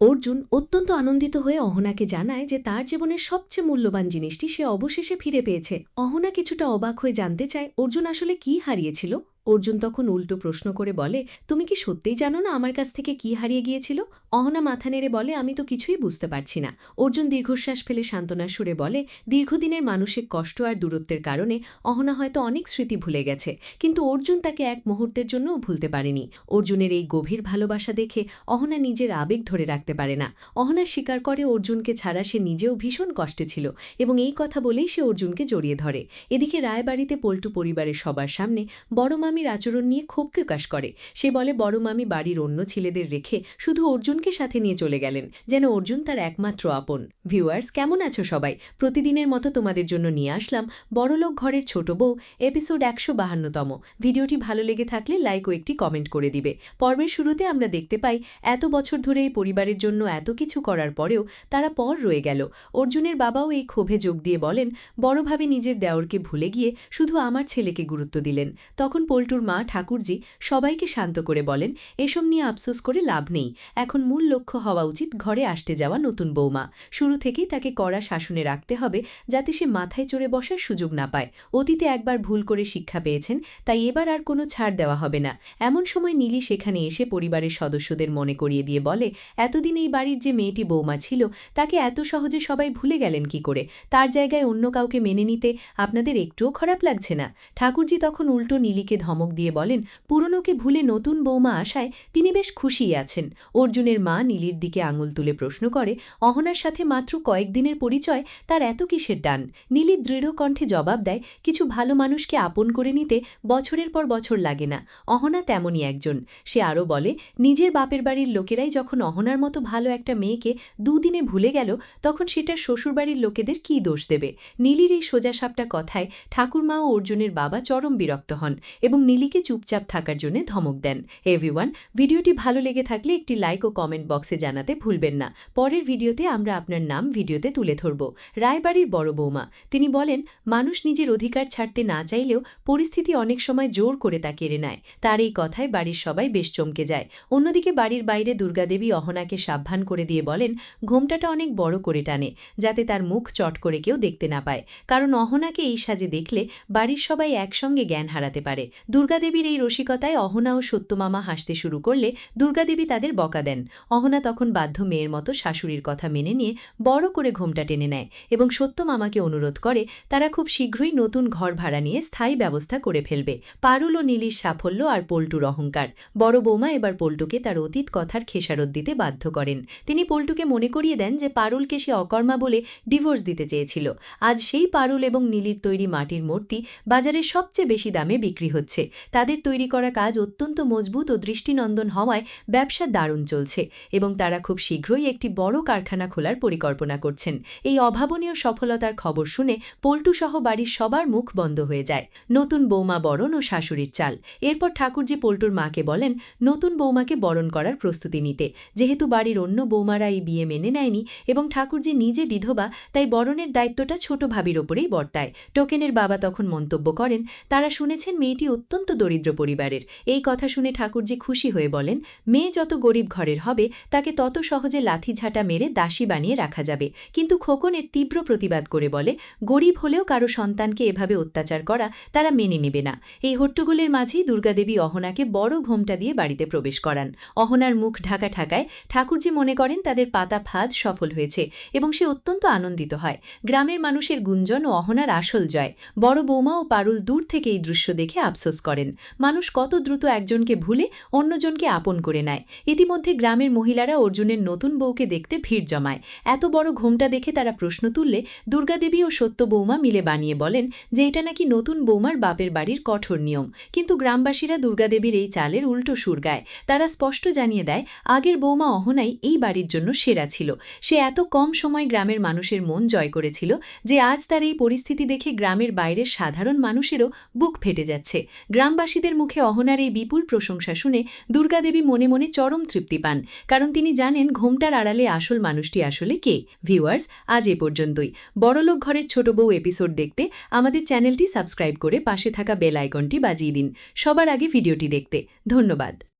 অর্জুন অত্যন্ত আনন্দিত হয়ে অহনাকে জানায় যে তার জীবনের সবচেয়ে মূল্যবান জিনিসটি সে অবশেষে ফিরে পেয়েছে। অহনা কিছুটা অবাক হয়ে জানতে চায় অর্জুন আসলে কি হারিয়েছিল। অর্জুন তখন উল্টো প্রশ্ন করে বলে, তুমি কি সত্যিই জানো না আমার কাছ থেকে কি হারিয়ে গিয়েছিল? অহনা মাথা নেড়ে বলে, আমি তো কিছুই বুঝতে পারছি না। অর্জুন দীর্ঘশ্বাস ফেলে সান্ত্বনার সুরে বলে, দীর্ঘদিনের মানসিক কষ্ট আর দূরত্বের কারণে অহনা হয়তো অনেক স্মৃতি ভুলে গেছে, কিন্তু অর্জুন তাকে এক মুহূর্তের জন্যও ভুলতে পারেনি। অর্জুনের এই গভীর ভালোবাসা দেখে অহনা নিজের আবেগ ধরে রাখতে পারে না। অহনা স্বীকার করে অর্জুনকে ছাড়া সে নিজেও ভীষণ কষ্টে ছিল, এবং এই কথা বলেই সে অর্জুনকে জড়িয়ে ধরে। এদিকে রায়বাড়িতে পল্টু পরিবারের সবার সামনে বড় মামির আচরণ নিয়ে ক্ষোভ প্রকাশ করে। সে বলে বড় মামি বাড়ির অন্য ছেলেদের রেখে শুধু অর্জুনকে সাথে নিয়ে চলে গেলেন, যেন অর্জুন তার একমাত্র আপন। ভিউয়ার্স, কেমন আছো সবাই? প্রতিদিনের মতো তোমাদের জন্য নিয়ে আসলাম বড়লোক ঘরের ছোট বউ এপিসোড ১৫২তম। ভিডিওটি ভালো লেগে থাকলে লাইক ও একটি কমেন্ট করে দিবে। পর্বের শুরুতে আমরা দেখতে পাই এত বছর ধরে এই পরিবারের জন্য এত কিছু করার পরেও তারা পর রয়ে গেল। অর্জুনের বাবাও এই ক্ষোভে যোগ দিয়ে বলেন, বড়ভাবে নিজের দেওরকে ভুলে গিয়ে শুধু আমার ছেলেকে গুরুত্ব দিলেন। তখন পল্টুর মা ঠাকুরজি সবাইকে শান্ত করে বলেন, এসব নিয়ে আফসোস করে লাভ নেই। এখন মূল লক্ষ্য হওয়া উচিত ঘরে আসতে যাওয়া নতুন বৌমা। শুরু থেকেই তাকে কড়া শাসনে রাখতে হবে, যাতে সে মাথায় চড়ে বসার সুযোগ না পায়। অতীতে একবার ভুল করে শিক্ষা পেয়েছেন, তাই এবার আর কোনো ছাড় দেওয়া হবে না। এমন সময় নীলি সেখানে এসে পরিবারের সদস্যদের মনে করিয়ে দিয়ে বলে, এতদিন এই বাড়ির যে মেয়েটি বৌমা ছিল তাকে এত সহজে সবাই ভুলে গেলেন কি করে? তার জায়গায় অন্য কাউকে মেনে নিতে আপনাদের একটুও খারাপ লাগছে না? ঠাকুরজি তখন উল্টো নীলিকে ধমক দিয়ে বলেন, পুরনোকে ভুলে নতুন বৌমা আসায় তিনি বেশ খুশিই আছেন। অর্জুনের মা নীলির দিকে আঙুল তুলে প্রশ্ন করে, অহনার সাথে মাত্র কয়েকদিনের পরিচয়, তার এত কিসের টান? নীলি দৃঢ় কণ্ঠে জবাব দেয়, কিছু ভালো মানুষকে আপন করে নিতে বছরের পর বছর লাগে না। অহনা তেমনই একজন। সে আরও বলে, নিজের বাপের বাড়ির লোকেরাই যখন অহনার মতো ভালো একটা মেয়েকে দুদিনে ভুলে গেল, তখন সেটা শ্বশুরবাড়ির লোকেদের কী দোষ দেবে? নীলির এই সোজাসাপটা কথায় ঠাকুরমা ও অর্জুনের বাবা চরম বিরক্ত হন এবং নীলিকে চুপচাপ থাকার জন্য ধমক দেন। এভরিওয়ান, ভিডিওটি ভালো লেগে থাকলে একটি লাইক ও কমেন্ট বক্সে জানাতে ভুলবেন না। পরের ভিডিওতে আমরা আপনার নাম ভিডিওতে তুলে ধরব। রায়বাড়ির বড় বৌমা তিনি বলেন, মানুষ নিজের অধিকার ছাড়তে না চাইলেও পরিস্থিতি অনেক সময় জোর করে তা কেড়ে নেয়। তার এই কথায় বাড়ির সবাই বেশ চমকে যায়। অন্যদিকে বাড়ির বাইরে দুর্গাদেবী অহনাকে সাবধান করে দিয়ে বলেন, ঘোমটাটা অনেক বড় করে টানে, যাতে তার মুখ চট করে কেউ দেখতে না পায়, কারণ অহনাকে এই সাজে দেখলে বাড়ির সবাই একসঙ্গে জ্ঞান হারাতে পারে। দুর্গাদেবীর এই রসিকতায় অহনা ও সত্যমামা হাসতে শুরু করলে দুর্গাদেবী তাদের বকা দেন। অহনা তখন বাধ্য মেয়ের মতো শাশুড়ির কথা মেনে নিয়ে বড় করে ঘোমটা টেনে নেয় এবং সত্যমামাকে অনুরোধ করে তারা খুব শীঘ্রই নতুন ঘর ভাড়া নিয়ে স্থায়ী ব্যবস্থা করে ফেলবে। পারুল ও নীলির সাফল্য আর পল্টুর অহংকার। বড় বৌমা এবার পল্টুকে তার অতীত কথার খেসারত দিতে বাধ্য করেন। তিনি পল্টুকে মনে করিয়ে দেন যে পারুলকে সে অকর্মা বলে ডিভোর্স দিতে চেয়েছিল। আজ সেই পারুল এবং নীলির তৈরি মাটির মূর্তি বাজারে সবচেয়ে বেশি দামে বিক্রি হচ্ছে। তাদের তৈরি করা কাজ অত্যন্ত মজবুত ও দৃষ্টিনন্দন হওয়ায় ব্যবসা দারুণ চলছে এবং তারা খুব শীঘ্রই একটি বড় কারখানা খোলার পরিকল্পনা করছেন। এই অভাবনীয় সফলতার খবর শুনে পল্টুসহ বাড়ির সবার মুখ বন্ধ হয়ে যায়। নতুন বৌমা বরণ ও শাশুড়ির চাল। এরপর ঠাকুরজি পল্টুর মাকে বলেন, নতুন বৌমাকে বরণ করার প্রস্তুতি নিতে। যেহেতু বাড়ির অন্য বৌমারা এই বিয়ে মেনে নেয়নি এবং ঠাকুরজি নিজে বিধবা, তাই বরণের দায়িত্বটা ছোট ভাবির ওপরেই বর্তায়। টোকেনের বাবা তখন মন্তব্য করেন, তারা শুনেছেন মেয়েটি অত্যন্ত দরিদ্র পরিবারের। এই কথা শুনে ঠাকুরজি খুশি হয়ে বলেন, মেয়ে যত গরিব ঘরের হবে তাকে তত সহজে লাথিঝাঁটা মেরে দাসী বানিয়ে রাখা যাবে। কিন্তু খোকন এর তীব্র প্রতিবাদ করে বলে, গরিব হলেও কারো সন্তানকে এভাবে অত্যাচার করা তারা মেনে নেবে না। এই হট্টগোলের মাঝেই দুর্গাদেবী অহনাকে বড় ঘোমটা দিয়ে বাড়িতে প্রবেশ করান। অহনার মুখ ঢাকা ঠাকায় ঠাকুরজি মনে করেন তাদের পাতা ফাঁদ সফল হয়েছে এবং সে অত্যন্ত আনন্দিত হয়। গ্রামের মানুষের গুঞ্জন ও অহনার আসল জয়। বড় বৌমা ও পারুল দূর থেকে এই দৃশ্য দেখে আফসোস করেন। মানুষ কত দ্রুত একজনকে ভুলে অন্যজনকে আপন করে নেয়। ইতিমধ্যে গ্রামের মহিলারা অর্জুনের নতুন বউকে দেখতে ভিড় জমায়। এত বড় ঘোমটা দেখে তারা প্রশ্ন তুললে দুর্গাদেবী ও সত্য বৌমা মিলে বানিয়ে বলেন যে এটা নাকি নতুন বৌমার বাপের বাড়ির কঠোর নিয়ম। কিন্তু গ্রামবাসীরা দুর্গাদেবীর এই চালের উল্টো সুর গায়। তারা স্পষ্ট জানিয়ে দেয়, আগের বৌমা অহনাই এই বাড়ির জন্য সেরা ছিল। সে এত কম সময় গ্রামের মানুষের মন জয় করেছিল যে আজ তার এই পরিস্থিতি দেখে গ্রামের বাইরের সাধারণ মানুষেরও বুক ফেটে যাচ্ছে। গ্রামবাসীদের মুখে অহনার এই বিপুল প্রশংসা শুনে দুর্গাদেবী মনে মনে চরম তৃপ্তি পান, কারণ তিনি জানেন ঘোমটার আড়ালে আসল মানুষটি আসলে কে। ভিউয়ার্স, আজ এ পর্যন্তই। বড়লোক ঘরের ছোট বউ এপিসোড দেখতে আমাদের চ্যানেলটি সাবস্ক্রাইব করে পাশে থাকা বেল আইকনটি বাজিয়ে দিন সবার আগে ভিডিওটি দেখতে। ধন্যবাদ।